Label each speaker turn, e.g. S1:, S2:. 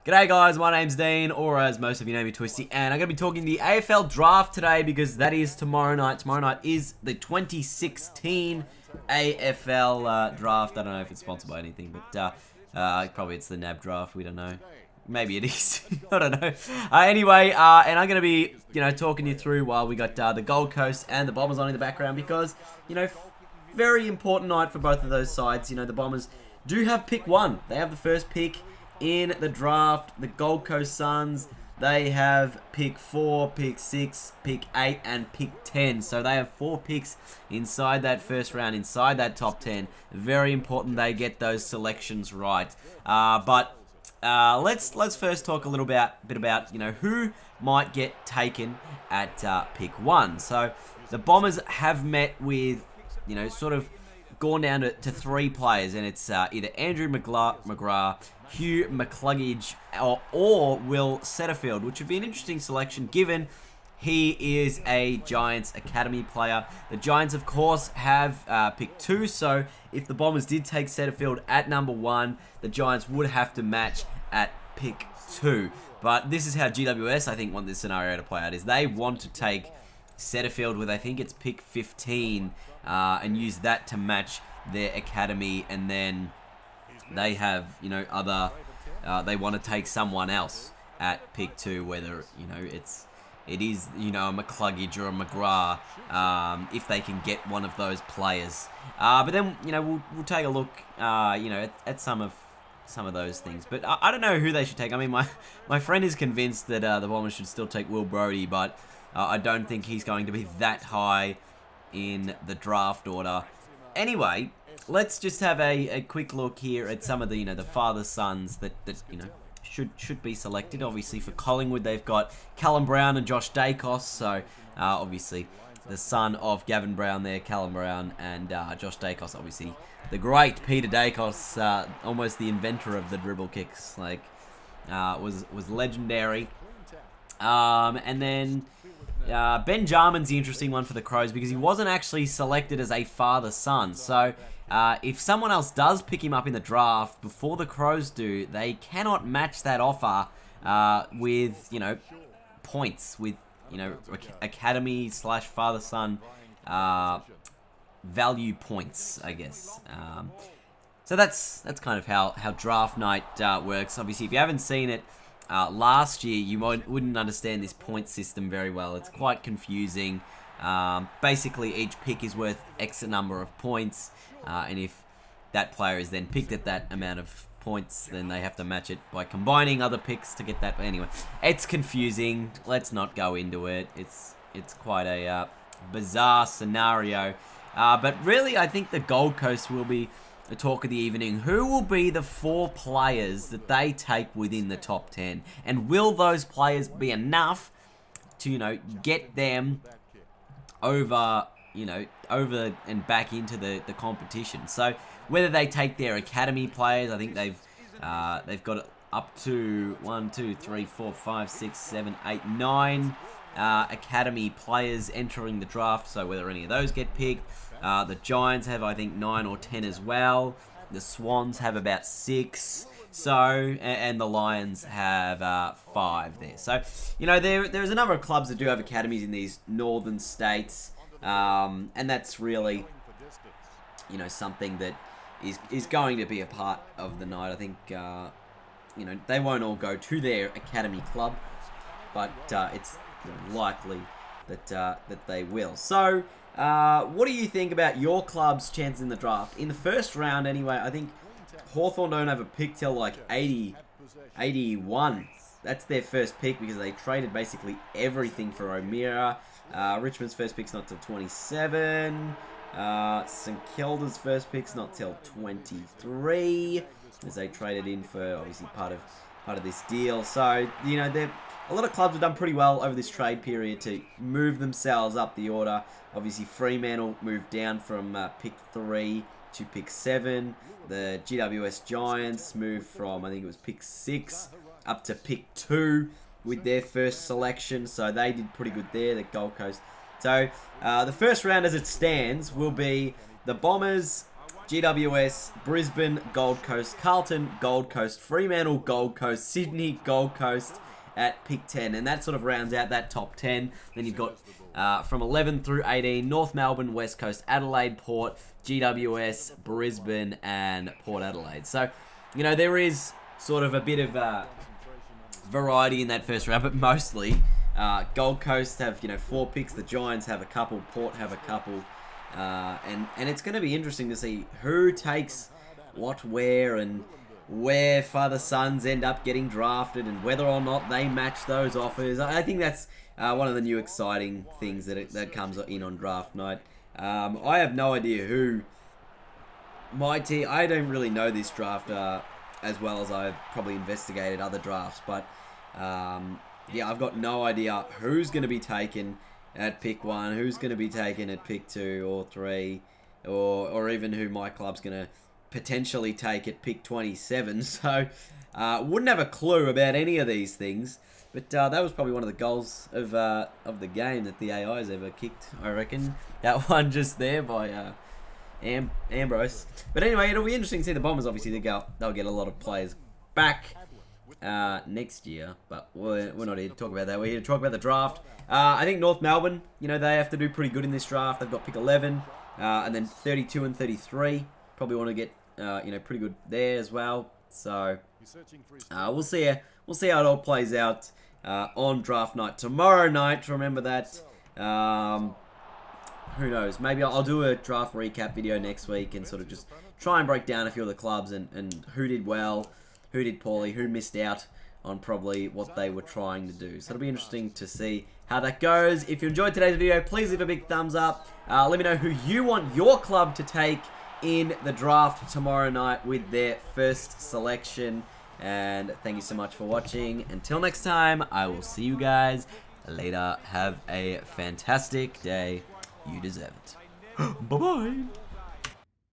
S1: G'day guys, my name's Dean, or as most of you know me, Twisty, and I'm going to be talking the AFL Draft today because that is tomorrow night. Tomorrow night is the 2016 AFL Draft. I don't know if it's sponsored by anything, but probably it's the NAB Draft, we don't know. Maybe it is. I don't know. Anyway, and I'm going to be, talking you through while we got the Gold Coast and the Bombers on in the background because, very important night for both of those sides. The Bombers do have pick 1. They have the first pick in the draft. The Gold Coast Suns, they have pick 4, pick 6, pick 8, and pick 10. So they have 4 picks inside that first round, inside that top 10. Very important they get those selections right. But let's first talk a little bit about who might get taken at pick 1. So the Bombers have met with sort of gone down to 3 players, and it's either Andrew McGrath, Hugh McCluggage, or Will Setterfield, which would be an interesting selection given he is a Giants Academy player. The Giants, of course, have pick 2, so if the Bombers did take Setterfield at number 1, the Giants would have to match at pick 2. But this is how GWS, I think, want this scenario to play out, is they want to take Setterfield with, I think it's pick 15, and use that to match their academy, and then they have, they want to take someone else at pick 2, whether, it is, a McCluggage or a McGrath, if they can get one of those players. But then, we'll take a look, at some of those things. But I don't know who they should take. I mean, my friend is convinced that the Bombers should still take Will Brodie, but I don't think he's going to be that high in the draft order. Anyway, let's just have a quick look here at some of the the father-sons that should be selected. Obviously for Collingwood, they've got Callum Brown and Josh Dacos. So obviously the son of Gavin Brown there, Callum Brown, and Josh Dacos, obviously the great Peter Dacos, almost the inventor of the dribble kicks, was legendary. And then Ben Jarman's the interesting one for the Crows because he wasn't actually selected as a father-son. So if someone else does pick him up in the draft before the Crows do, they cannot match that offer with, points, with, academy / father-son value points, I guess. So that's kind of how draft night works. Obviously, if you haven't seen it, last year, you wouldn't understand this point system very well. It's quite confusing. Basically, each pick is worth X number of points, and if that player is then picked at that amount of points, then they have to match it by combining other picks to get that. But anyway, it's confusing. Let's not go into it. It's quite a bizarre scenario. But really, I think the Gold Coast will be the talk of the evening. Who will be the 4 players that they take within the top 10? And will those players be enough to, get them over, over and back into the competition? So whether they take their academy players, I think they've got up to 1, 2, 3, 4, 5, 6, 7, 8, 9 academy players entering the draft. So whether any of those get picked. The Giants have, I think, 9 or 10 as well. The Swans have about 6. So, and the Lions have 5 there. So, there's a number of clubs that do have academies in these northern states. And that's really, something that is going to be a part of the night. I think, they won't all go to their academy club, but it's likely that they will. So, what do you think about your club's chances in the draft? In the first round, anyway, I think Hawthorn don't have a pick till 81. That's their first pick because they traded basically everything for O'Meara. Richmond's first pick's not till 27. St Kilda's first pick's not till 23, as they traded in for obviously part of this deal. So a lot of clubs have done pretty well over this trade period to move themselves up the order. Obviously, Fremantle moved down from pick 3 to pick 7. The GWS Giants moved from, I think it was pick 6, up to pick 2 with their first selection. So they did pretty good there, the Gold Coast. So the first round as it stands will be the Bombers GWS, Brisbane, Gold Coast, Carlton, Gold Coast, Fremantle, Gold Coast, Sydney, Gold Coast at pick 10. And that sort of rounds out that top 10. Then you've got from 11 through 18, North Melbourne, West Coast, Adelaide, Port, GWS, Brisbane, and Port Adelaide. So, you know, there is sort of a bit of variety in that first round, but mostly Gold Coast have, you know, 4 picks. The Giants have a couple. Port have a couple. And it's going to be interesting to see who takes what where and where Father Sons end up getting drafted and whether or not they match those offers. I think that's one of the new exciting things that comes in on draft night. I have no idea who my team... I don't really know this draft as well as I've probably investigated other drafts, but yeah, I've got no idea who's going to be taken at pick 1, who's going to be taken at pick 2 or 3, or even who my club's going to potentially take at pick 27. So, wouldn't have a clue about any of these things. But that was probably one of the goals of the game that the AI's ever kicked, I reckon. That one just there by Ambrose. But anyway, it'll be interesting to see the Bombers. Obviously, they'll get a lot of players back next year. But we're not here to talk about that. We're here to talk about the draft. I think North Melbourne, you know, they have to do pretty good in this draft. They've got pick 11, and then 32 and 33. Probably want to get, you know, pretty good there as well. So we'll see how it all plays out on draft night tomorrow night. Remember that. Who knows? Maybe I'll do a draft recap video next week and sort of just try and break down a few of the clubs and who did well, who did poorly, who missed out on probably what they were trying to do. So it'll be interesting to see how that goes. If you enjoyed today's video, please leave a big thumbs up. Let me know who you want your club to take in the draft tomorrow night with their first selection. And thank you so much for watching. Until next time, I will see you guys later. Have a fantastic day. You deserve it. Bye-bye.